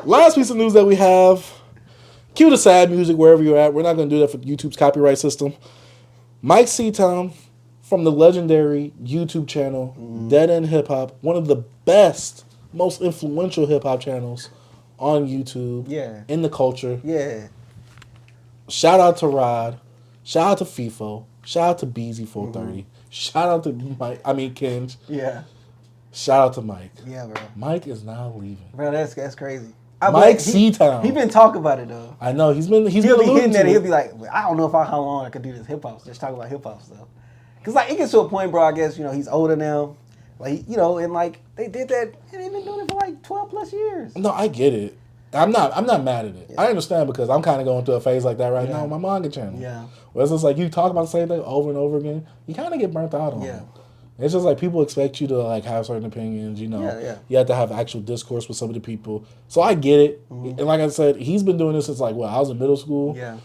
Last piece of news that we have. Cue the sad music wherever you're at. We're not going to do that for YouTube's copyright system. Myke C-Town from the legendary YouTube channel, DeadEndHipHop, one of the best, most influential hip-hop channels on YouTube. Yeah. In the culture. Yeah. Shout out to Rod. Shout out to FIFO. Shout out to BZ430. Shout out to Kinge. Yeah. Shout out to Myke. Yeah, bro. Myke is now leaving. Bro, that's crazy. Myke C-Town. He been talking about it though. I know he'll be hitting that. He'll be like, I don't know how long I could do this hip hop. Just talk about hip hop stuff. Cause like it gets to a point, bro. I guess he's older now. Like and like they did that and they've been doing it for like 12 plus years. No, I get it. I'm not mad at it. Yeah. I understand because I'm kind of going through a phase like that right now on my manga channel. Yeah. Where it's just like you talk about the same thing over and over again, you kind of get burnt out on it. It's just like people expect you to like have certain opinions, You have to have actual discourse with some of the people. So I get it. And like I said, he's been doing this since like I was in middle school. Yeah.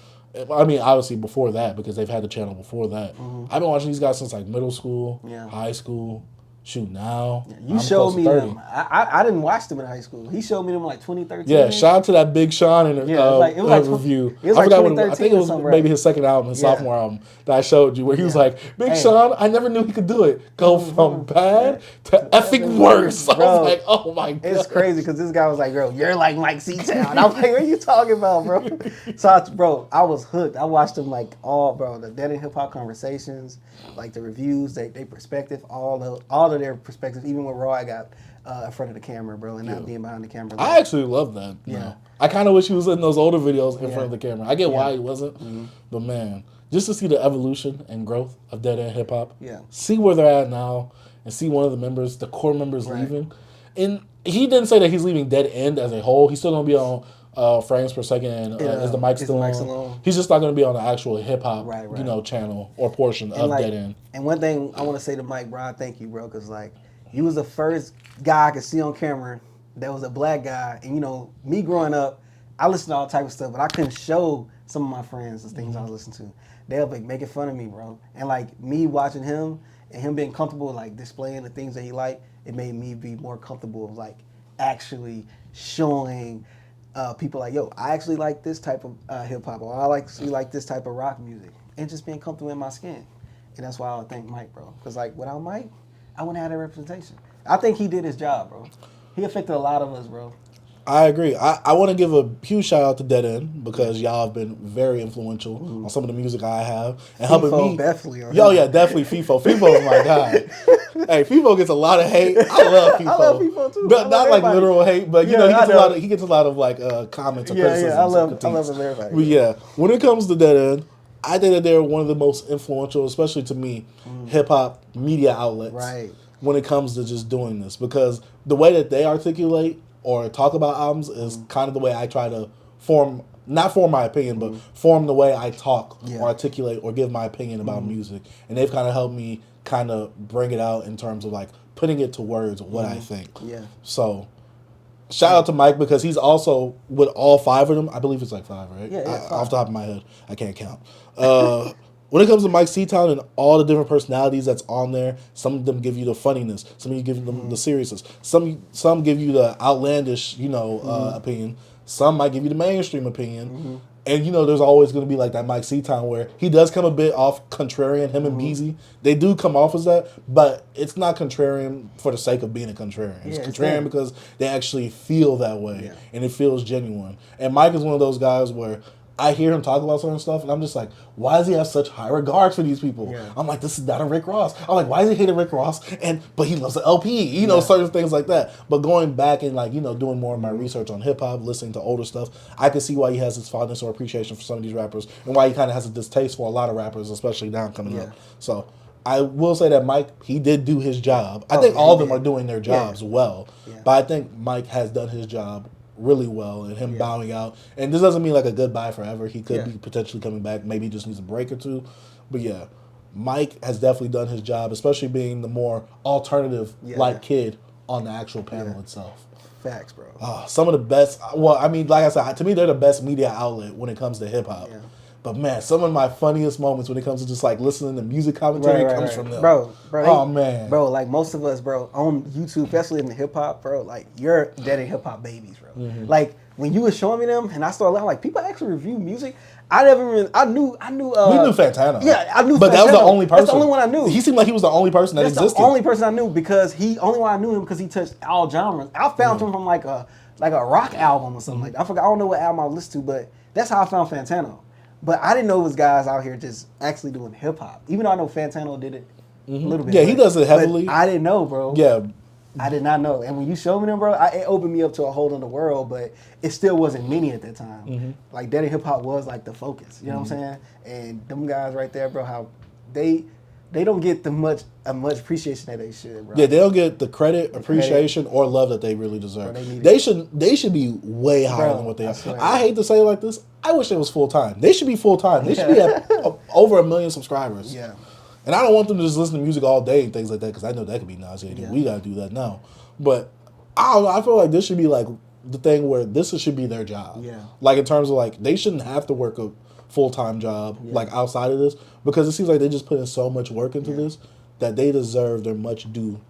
I mean, obviously before that because they've had the channel before that. I've been watching these guys since like middle school, high school. Shoot, now you showed me them. I didn't watch them in high school. He showed me them like 2013. Yeah, shout out to that Big Sean in review. It was like 2013. I think it was maybe his second album, his sophomore album that I showed you, where he was like, "Big Sean, I never knew he could do it. Go from bad to effing worse." I was like, "Oh my god!" It's crazy because this guy was like, "Bro, you're like Myke C-Town." I'm like, "What are you talking about, bro?" So, I was hooked. I watched them like the Dead and Hip Hop conversations, like the reviews, they perspective, all of their perspectives, even when Roy got in front of the camera, bro, and not being behind the camera. I actually love that. Yeah. I kind of wish he was in those older videos in front of the camera. I get why he wasn't, but man, just to see the evolution and growth of Dead End Hip Hop, see where they're at now, and see one of the members, the core members, leaving. And he didn't say that he's leaving Dead End as a whole. He's still gonna be on frames per second. And is the mic still on? He's just not gonna be on the actual hip hop, channel or portion of Dead End. And one thing I want to say to Myke, bro, thank you, bro, because like you was the first guy I could see on camera that was a black guy, and me growing up, I listened to all type of stuff, but I couldn't show some of my friends the things I was listening to. They'll be making fun of me, bro, and like me watching him and him being comfortable like displaying the things that he liked, it made me be more comfortable of like actually showing people like, yo, I actually like this type of hip hop, or I like this type of rock music, and just being comfortable in my skin. And that's why I would thank Myke, bro, because like without Myke, I wouldn't have that representation. I think he did his job, bro. He affected a lot of us, bro. I agree. I want to give a huge shout out to Dead End because y'all have been very influential on some of the music I have and helping me. Definitely. Definitely FIFO. FIFO is my guy. Hey, FIFO gets a lot of hate. I love FIFO. I love FIFO too. But not like literal hate, but he gets a lot of like comments or criticisms. Yeah, I love him, everybody. But yeah, when it comes to Dead End, I think that they're one of the most influential, especially to me, hip hop media outlets. Right. When it comes to just doing this, because the way that they articulate or talk about albums is kind of the way I try to not form my opinion, but form the way I talk or articulate or give my opinion about music. And they've kind of helped me kind of bring it out in terms of like putting it to words what I think. Yeah. So shout out to Myke because he's also with all 5 of them. I believe it's like 5, right? Yeah. Off the top of my head, I can't count. When it comes to Myke C-Town and all the different personalities that's on there, some of them give you the funniness, some of you give them the seriousness, some give you the outlandish, opinion. Some might give you the mainstream opinion. And, there's always going to be like that Myke C-Town where he does come a bit off contrarian, him and Beezy. They do come off as that, but it's not contrarian for the sake of being a contrarian. It's contrarian because they actually feel that way, and it feels genuine. And Myke is one of those guys where I hear him talk about certain stuff, and I'm just like, why does he have such high regards for these people? Yeah. I'm like, this is not a Rick Ross. I'm like, why does he hate a Rick Ross? But he loves the LP, certain things like that. But going back and like, doing more of my research on hip hop, listening to older stuff, I can see why he has this fondness or appreciation for some of these rappers, and why he kind of has a distaste for a lot of rappers, especially now coming up. So I will say that Myke, he did do his job. I think all of them are doing their jobs well, but I think Myke has done his job really well, and him bowing out. And this doesn't mean like a goodbye forever. He could be potentially coming back. Maybe he just needs a break or two. But yeah, Myke has definitely done his job, especially being the more alternative like kid on the actual panel itself. Facts, bro. Some of the best. Well, I mean, like I said, to me, they're the best media outlet when it comes to hip hop. Yeah. But man, some of my funniest moments when it comes to just like listening to music commentary comes from them. Bro, oh man. Bro, like most of us, bro, on YouTube, especially in the hip hop, bro, like you're Dead End Hip Hop babies, bro. Like when you were showing me them and I started laughing, like people actually review music. I never even, I knew. We knew Fantano. Yeah, I knew. But Fantano. that was the only person. That's the only one I knew. He seemed like he was the only person that That's existed. the only person I knew because only one I knew him because he touched all genres. I found him from like a rock album or something like that. I forgot. I don't know what album I listened to, but that's how I found Fantano. But I didn't know it was guys out here just actually doing hip hop. Even though I know Fantano did it a little bit. Yeah, he does it heavily. I didn't know, bro. Yeah. I did not know. And when you showed me them, bro, it opened me up to a whole other world, but it still wasn't many at that time. Like, Dead End Hip Hop was like the focus. You know what I'm saying? And them guys right there, bro, how they don't get the much appreciation that they should, bro. Yeah, they don't get the credit, appreciation, or love that they really deserve. Bro, they should be way higher than what they are. I hate to say it like this. I wish it was full time. They should be full time. They should be at over 1 million subscribers. Yeah. And I don't want them to just listen to music all day and things like that because I know that could be nauseating. Yeah. We gotta do that now. But I don't know. I feel like this should be like the thing where this should be their job. Yeah. Like in terms of like they shouldn't have to work a full-time job like outside of this because it seems like they just put in so much work into this that they deserve their much due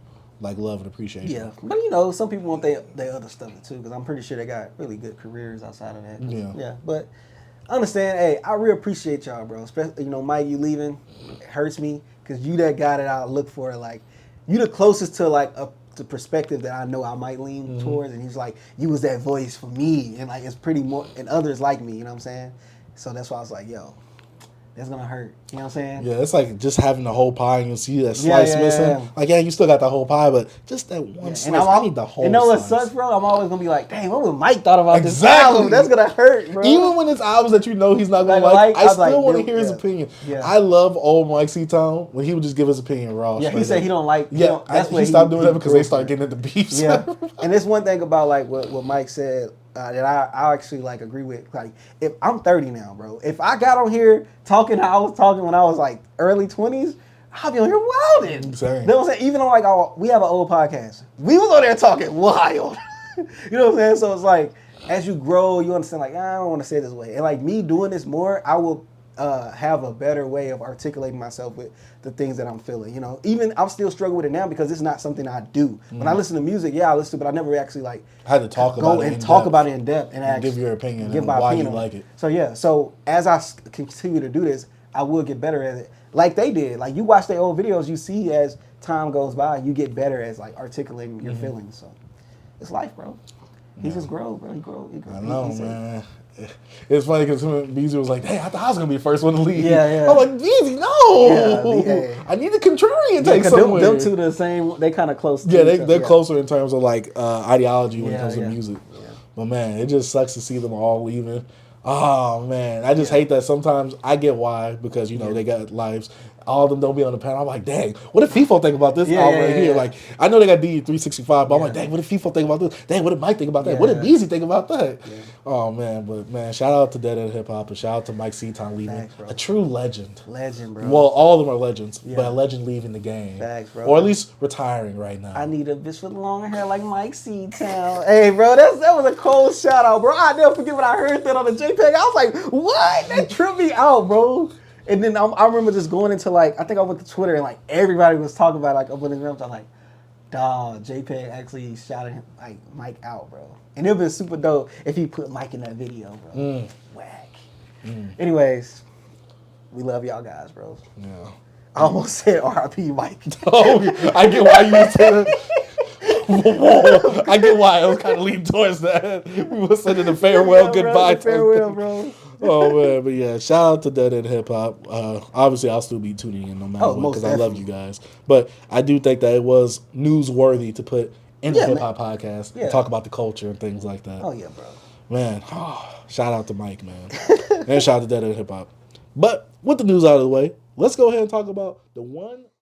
like love and appreciation. Yeah, but you know, some people want their other stuff too because I'm pretty sure they got really good careers outside of that. Yeah, but I understand. Hey, I really appreciate y'all, bro. Especially, you know, Myke, you leaving, it hurts me because you that guy that I look for. Like, you the closest to like the perspective that I know I might lean towards. And he's like, you was that voice for me, and like it's pretty more, and others like me. You know what I'm saying? So that's why I was like, yo, that's gonna hurt. You know what I'm saying? Yeah, it's like just having the whole pie and you see that slice missing. Yeah. Like, yeah, you still got the whole pie, but just that one slice. I need the whole. You know what sucks, bro? I'm always gonna be like, dang, what would Myke thought about this album? That's gonna hurt, bro. Even when it's albums that you know he's not gonna like, I still want to hear his opinion. Yeah. I love old Myke C-Town when he would just give his opinion raw. Yeah, he said he don't like. Yeah, he stopped doing that because they started getting into beefs. Yeah, and there's one thing about like what Myke said. That I actually like agree with. Like, if I'm 30 now, bro, if I got on here talking how I was talking when I was like early 20s, I'll be on here wilding. Same. You know what I'm saying? Even on like we have an old podcast, we was on there talking wild. You know what I'm saying? So it's like as you grow, you understand. Like, I don't want to say it this way, and like me doing this more, I will have a better way of articulating myself with the things that I'm feeling. You know, even I'm still struggling with it now because it's not something I do. When I listen to music, I listen, but I never actually like had to talk about it. Talk about it in depth and actually give your opinion and why you like it. So yeah, so as I continue to do this, I will get better at it. Like they did. Like you watch their old videos, you see as time goes by, you get better as like articulating your feelings. So it's life, bro. He just grows, bro. He grows. I know, man. It's funny because Beezy was like, hey, I thought I was going to be the first one to leave. Yeah. I'm like, Beezy, no. Yeah, I need the contrarian take somewhere. Them two the same, they kind of close. Yeah, they're closer in terms of like ideology when it comes to music. Yeah. But man, it just sucks to see them all leaving. Oh man, I just hate that sometimes. I get why, because you know they got lives. All of them don't be on the panel. I'm like, dang, what did FIFO think about this album right here? Like, I know they got D365, but I'm like, dang, what did FIFO think about this? Dang, what did Myke think about that? What did Beezy think about that? Yeah. Oh man, but man, shout out to Dead End Hip Hop and shout out to Myke C-Town leaving. Thanks, a true legend. Legend, bro. Well, all of them are legends, but a legend leaving the game. Thanks, bro. Or at least retiring right now. I need a bitch with longer hair like Myke C-Town. Hey, bro, that was a cold shout out, bro. I never forget when I heard that on the JPEG. I was like, what? That tripped me out, bro. And then I remember just going into like, I think I went to Twitter and like everybody was talking about like up in the rooms. I'm like, dog, JPEG actually shouted him like Myke out, bro. And it would have been super dope if he put Myke in that video, bro. Whack. Anyways, we love y'all guys, bro. Yeah. I almost said R.I.P. Myke. Oh, I get why you said that. Whoa, I get why I was kind of leaning towards that. We were sending a farewell goodbye. Farewell, bro. Oh man, but yeah, shout out to Dead End Hip Hop. Obviously, I'll still be tuning in no matter what because I love you guys. But I do think that it was newsworthy to put in the hip hop podcast and talk about the culture and things like that. Oh yeah, bro. Man, shout out to Myke, man, and shout out to Dead End Hip Hop. But with the news out of the way, let's go ahead and talk about the one.